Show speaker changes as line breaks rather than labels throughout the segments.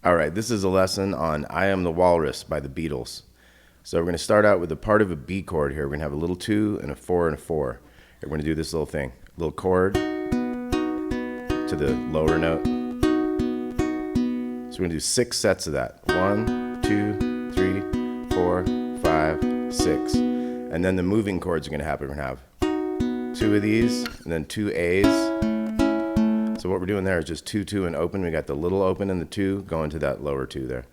All right, this is a lesson on I Am the Walrus by the Beatles. So we're going to start out with a part of a B chord here. We're going to have a little 2 and a 4 and a 4. We're going to do this little thing. A little chord to the lower note. So we're going to do 6 sets of that. 1, 2, 3, 4, 5, 6. And then the moving chords are going to happen. We're going to have 2 of these and then 2 A's. So what we're doing there is just 2, 2, and open. We got the little open and the 2 going to that lower 2 there.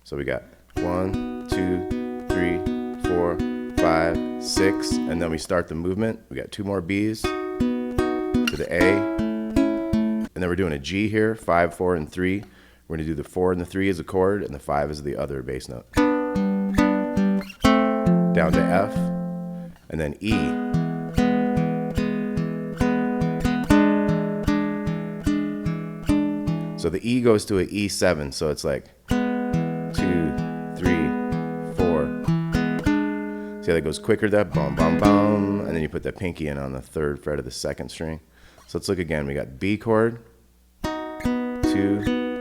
So we got 1, 2, 3, 4, 5, 6, and then we start the movement. We got 2 more B's to the A, and then we're doing a G here, 5, 4, and 3. We're going to do the 4 and the 3 as a chord, and the 5 is the other bass note. Down to F, and then E. So the E goes to an E7, so it's like 2, 3, 4. See how that goes quicker, that bum, bum, bum, and then you put the pinky in on the 3rd fret of the 2nd string. So let's look again. We got B chord, 2,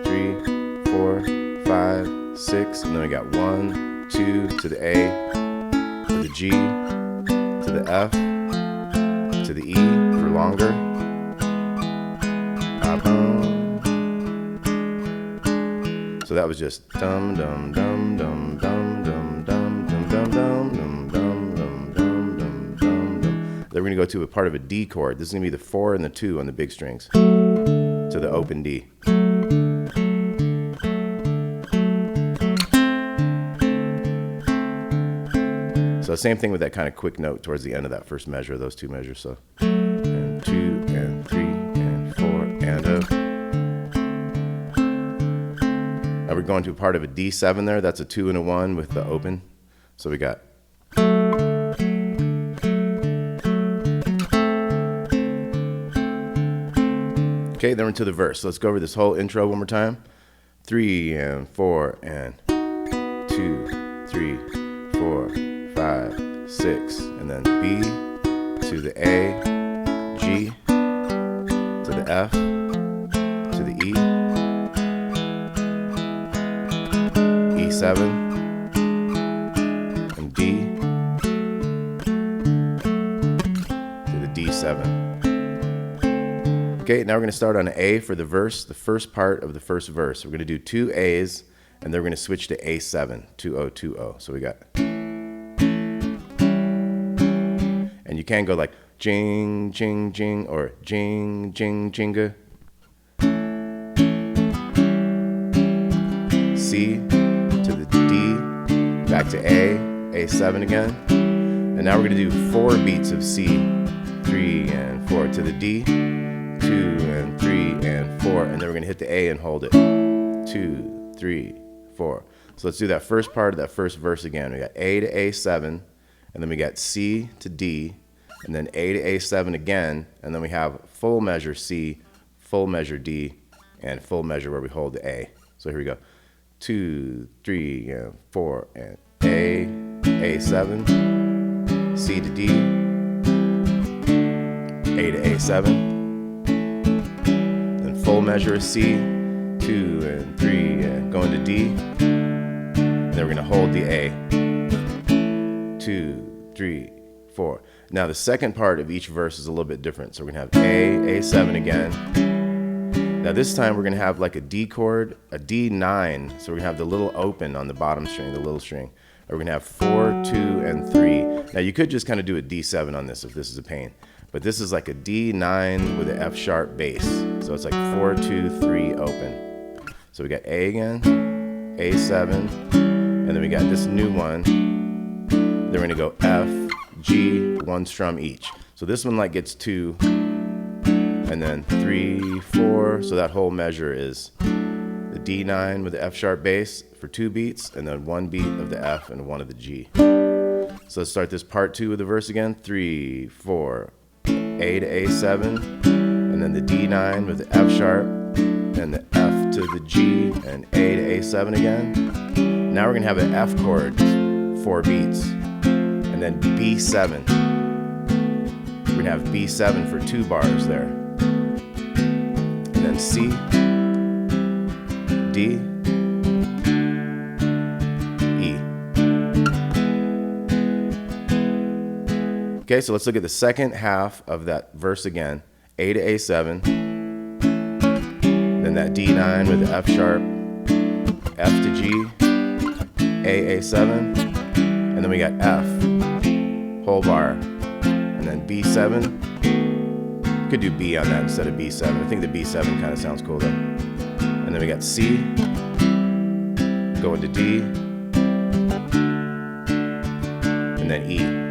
3, 4, 5, 6, and then we got 1, 2 to the A, to the G, to the F, to the E for longer. So that was just dum dum dum dum dum dum dum dum dum dum dum dum dum dum dum dum. Then we're gonna go to a part of a D chord. This is gonna be the 4 and the 2 on the big strings to the open D. So same thing with that kind of quick note towards the end of that first measure, those 2 measures. So and 2 and 3 and 4 and a. Now we're going to a part of a D7 there. That's a 2 and a 1 with the open. So we got. Okay, then we're to the verse. So let's go over this whole intro one more time. 3 and 4 and 2, 3, 4, 5, 6. And then B to the A, G to the F to the E. E7 and D to the D7. Okay, now we're going to start on A for the verse, the first part of the first verse. We're going to do 2 A's, and then we're going to switch to A7, 2-0, 2-0. So we got, and you can go like jing, jing, jing, or jing, jing, jinga. C to the D, back to A, A7 again. And now we're going to do 4 beats of C, 3 and 4 to the D, 2 and 3 and 4, and then we're going to hit the A and hold it. 2, 3, 4. So let's do that first part of that first verse again. We got A to A7, and then we got C to D, and then A to A7 again, and then we have full measure C, full measure D, and full measure where we hold the A. So here we go. 2, 3, and 4, and A, A7, C to D, A to A7, then full measure of C, 2 and 3, and going to D, and then we're going to hold the A, 2, 3, 4. Now the second part of each verse is a little bit different, so we're going to have A, A7 again. Now this time we're going to have like a D chord, a D9, so we're going to have the little open on the bottom string, the little string. And we're going to have 4, 2, and 3. Now you could just kind of do a D7 on this if this is a pain, but this is like a D9 with an F sharp bass. So it's like 4, 2, 3, open. So we got A again, A7, and then we got this new one. Then we're going to go F, G, 1 strum each. So this one like gets 2. And then 3, 4, so that whole measure is the D9 with the F sharp bass for 2 beats, and then 1 beat of the F and 1 of the G. So let's start this part 2 of the verse again. 3, 4, A to A7, and then the D9 with the F sharp, and the F to the G, and A to A7 again. Now we're gonna have an F chord, 4 beats, and then B7. We're gonna have B7 for 2 bars there. And then C, D, Okay, so let's look at the second half of that verse again. A to A7, then that D9 with the F sharp, F to G, A7, and then we got F, whole bar, and then B7. Could do B on that instead of B7. I think the B7 kind of sounds cool though. And then we got C, go into D, and then E.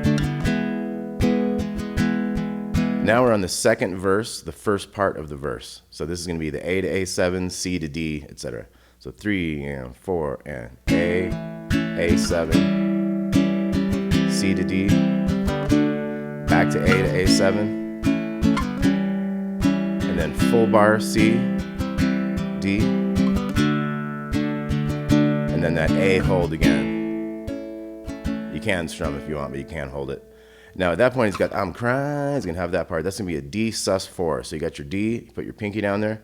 Now we're on the second verse, the first part of the verse. So this is going to be the A to A7, C to D, etc. So 3 and 4 and A, A7, C to D, back to A to A7, and then full bar C, D, and then that A hold again. You can strum if you want, but you can't hold it. Now at that point he's got I'm crying, he's gonna have that part. That's gonna be a D sus4. So you got your D, you put your pinky down there.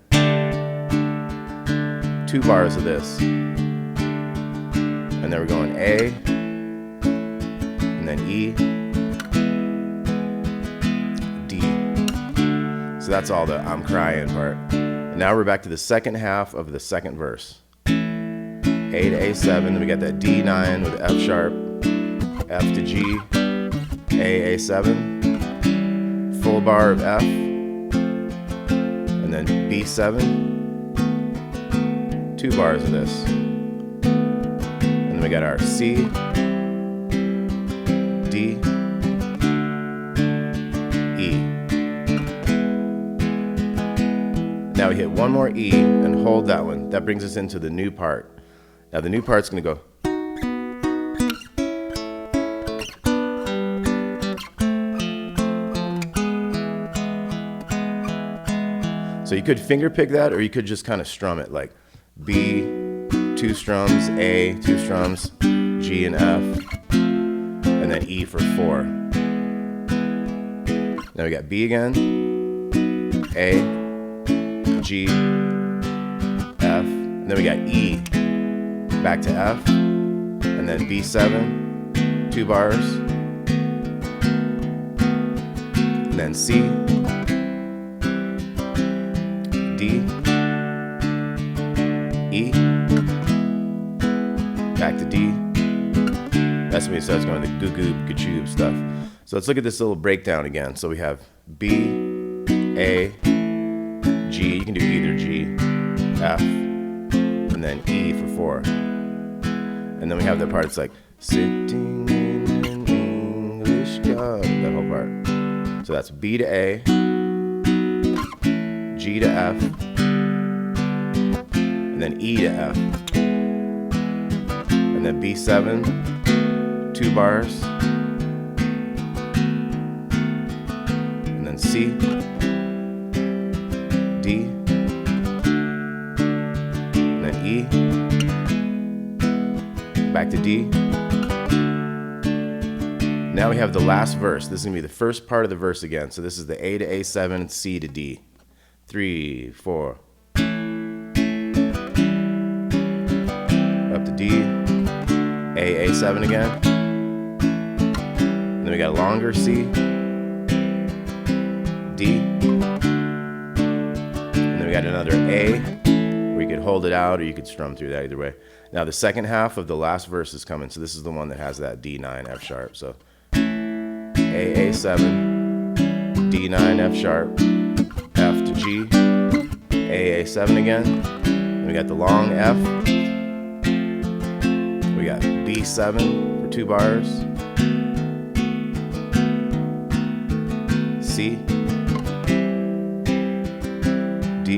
2 bars of this. And then we're going A, and then E, D. So that's all the I'm crying part. And now we're back to the second half of the second verse. A to A7, then we got that D9 with F sharp, F to G, A7, full bar of F, and then B7, 2 bars of this. And then we got our C, D, E. Now we hit one more E and hold that one. That brings us into the new part. Now the new part's gonna go. So you could finger pick that, or you could just kind of strum it like B, 2 strums, A, 2 strums, G and F, and then E for 4. Now we got B again, A, G, F, and then we got E, back to F, and then B7, 2 bars, and then C, D, E, back to D. That's when we start going to goo goo gachoob stuff. So let's look at this little breakdown again. So we have B, A, G. You can do either G, F, and then E for 4. And then we have that part. It's like sitting in an English garden. That whole part. So that's B to A, G to F, and then E to F, and then B7, 2 bars, and then C, D, and then E, back to D. Now we have the last verse. This is going to be the first part of the verse again. So this is the A to A7, C to D. 3, 4. Up to D, A7 again. And then we got a longer C, D. And then we got another A, where you could hold it out or you could strum through that either way. Now the second half of the last verse is coming. So this is the one that has that D9 F sharp. So A7, D9 F sharp, F to G, A7 again. Then we got the long F. We got B7 for 2 bars. C, D,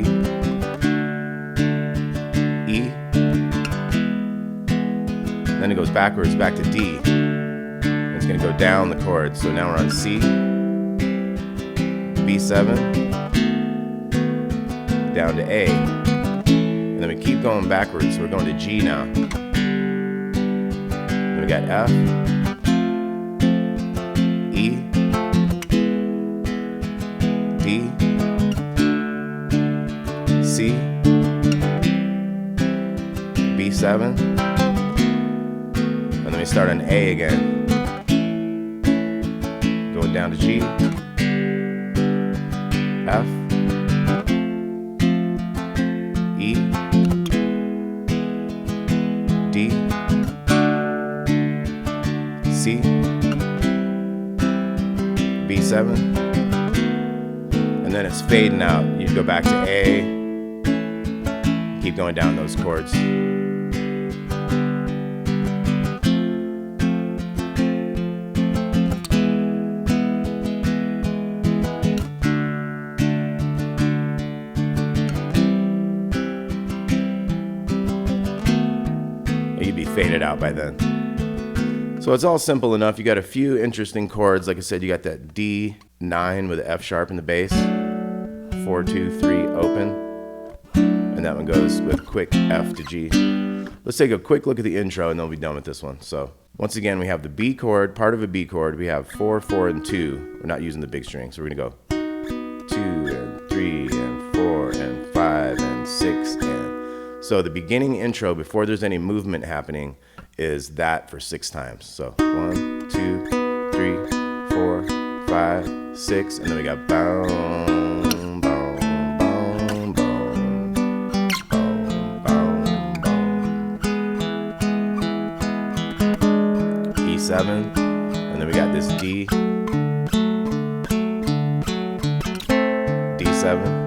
E. Then it goes backwards back to D. And it's going to go down the chords. So now we're on C, B7, down to A, and then we keep going backwards, so we're going to G now. Then we got F, E, D, C, B7, and then we start on A again, going going down to G, F, E, D, C, B7, and then it's fading out. You go back to A, keep going down those chords. You'd be faded out by then. So it's all simple enough. You got a few interesting chords. Like I said, you got that D9 with the F sharp in the bass, 4, 2, 3, open, and that one goes with quick F to G. Let's take a quick look at the intro and then we'll be done with this one. So once again, we have the B chord, part of a B chord. We have 4, 4, and 2. We're not using the big string, so we're gonna go 2 and 3 and 4 and 5 and 6 and. So the beginning intro, before there's any movement happening, is that for 6 times. So 1, 2, 3, 4, 5, 6, and then we got boom, boom, boom, boom, boom, boom, boom. E7, and then we got this D, D7.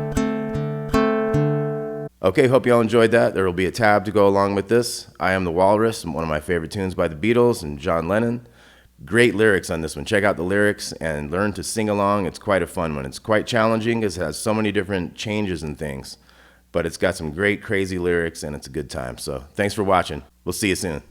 Okay, hope you all enjoyed that. There will be a tab to go along with this. I Am the Walrus, one of my favorite tunes by the Beatles and John Lennon. Great lyrics on this one. Check out the lyrics and learn to sing along. It's quite a fun one. It's quite challenging because it has so many different changes and things. But it's got some great, crazy lyrics and it's a good time. So thanks for watching. We'll see you soon.